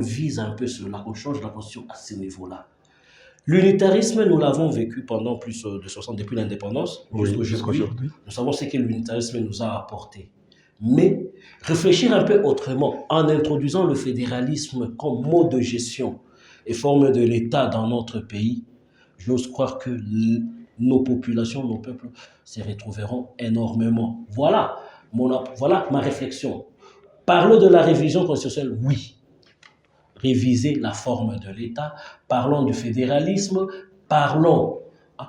vise un peu cela, qu'on change la position à ce niveau-là. L'unitarisme, nous l'avons vécu pendant plus de 60 depuis l'indépendance jusqu'à aujourd'hui. Nous savons ce que l'unitarisme nous a apporté. Mais réfléchir un peu autrement en introduisant le fédéralisme comme mode de gestion et forme de l'État dans notre pays, j'ose croire que nos populations, nos peuples se retrouveront énormément. Voilà ma réflexion. Parlons de la révision constitutionnelle, oui. Réviser la forme de l'État, parlons du fédéralisme, parlons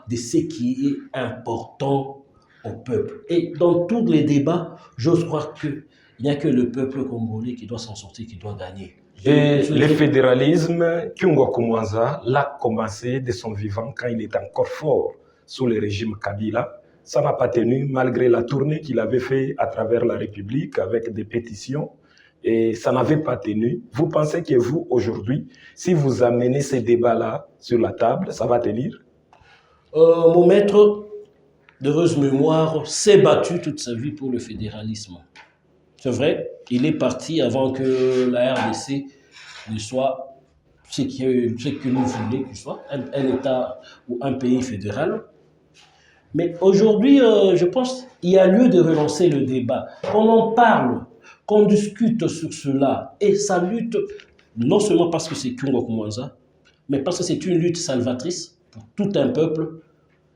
de ce qui est important au peuple. Et dans tous les débats, j'ose croire qu'il n'y a que le peuple congolais qui doit s'en sortir, qui doit gagner. Et le fédéralisme, Kyungwa Koumanza l'a commencé de son vivant quand il était encore fort sous le régime Kabila. Ça n'a pas tenu malgré la tournée qu'il avait fait à travers la République avec des pétitions. Et ça n'avait pas tenu. Vous pensez que vous, aujourd'hui, si vous amenez ces débats-là sur la table, ça va tenir? Mon maître, d'heureuse mémoire, s'est battu toute sa vie pour le fédéralisme. C'est vrai, il est parti avant que la RDC ne soit ce que nous voulions qu'il soit, un État ou un pays fédéral. Mais aujourd'hui, je pense qu'il y a lieu de relancer le débat. Qu'on en parle, qu'on discute sur cela. Et ça lutte, non seulement parce que c'est Kyungwa Koumanza, mais parce que c'est une lutte salvatrice pour tout un peuple.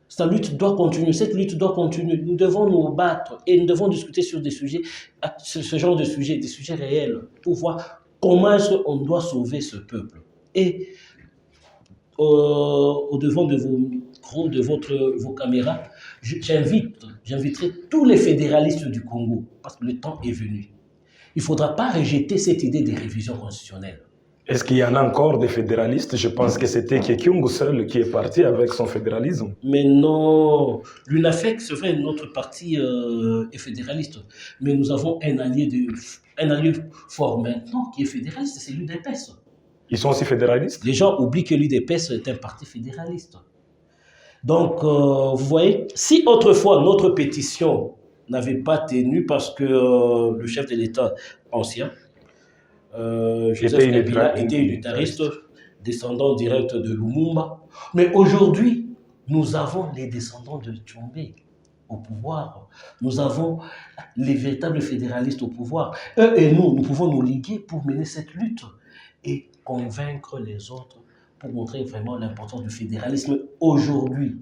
Cette lutte doit continuer, Nous devons nous battre et nous devons discuter sur des sujets, ce genre de sujets, des sujets réels, pour voir comment est-ce qu'on doit sauver ce peuple. Et au devant de vos micros, de vos caméras, j'inviterai tous les fédéralistes du Congo, parce que le temps est venu. Il ne faudra pas rejeter cette idée de révision constitutionnelle. Est-ce qu'il y en a encore des fédéralistes? Je pense que c'était Kekyungu seul qui est parti avec son fédéralisme. Mais non, l'UNAFEC, c'est vrai, notre parti est fédéraliste. Mais nous avons un allié fort maintenant qui est fédéraliste, c'est l'UDPS. Ils sont aussi fédéralistes? Les gens oublient que l'UDPS est un parti fédéraliste. Donc, vous voyez, si autrefois notre pétition n'avait pas tenu parce que le chef de l'État ancien, Joseph Kabila, était unitariste, descendant direct de Lumumba. Mais aujourd'hui, nous avons les descendants de Tchombe au pouvoir. Nous avons les véritables fédéralistes au pouvoir. Eux et nous pouvons nous liguer pour mener cette lutte et convaincre les autres pour montrer vraiment l'importance du fédéralisme aujourd'hui.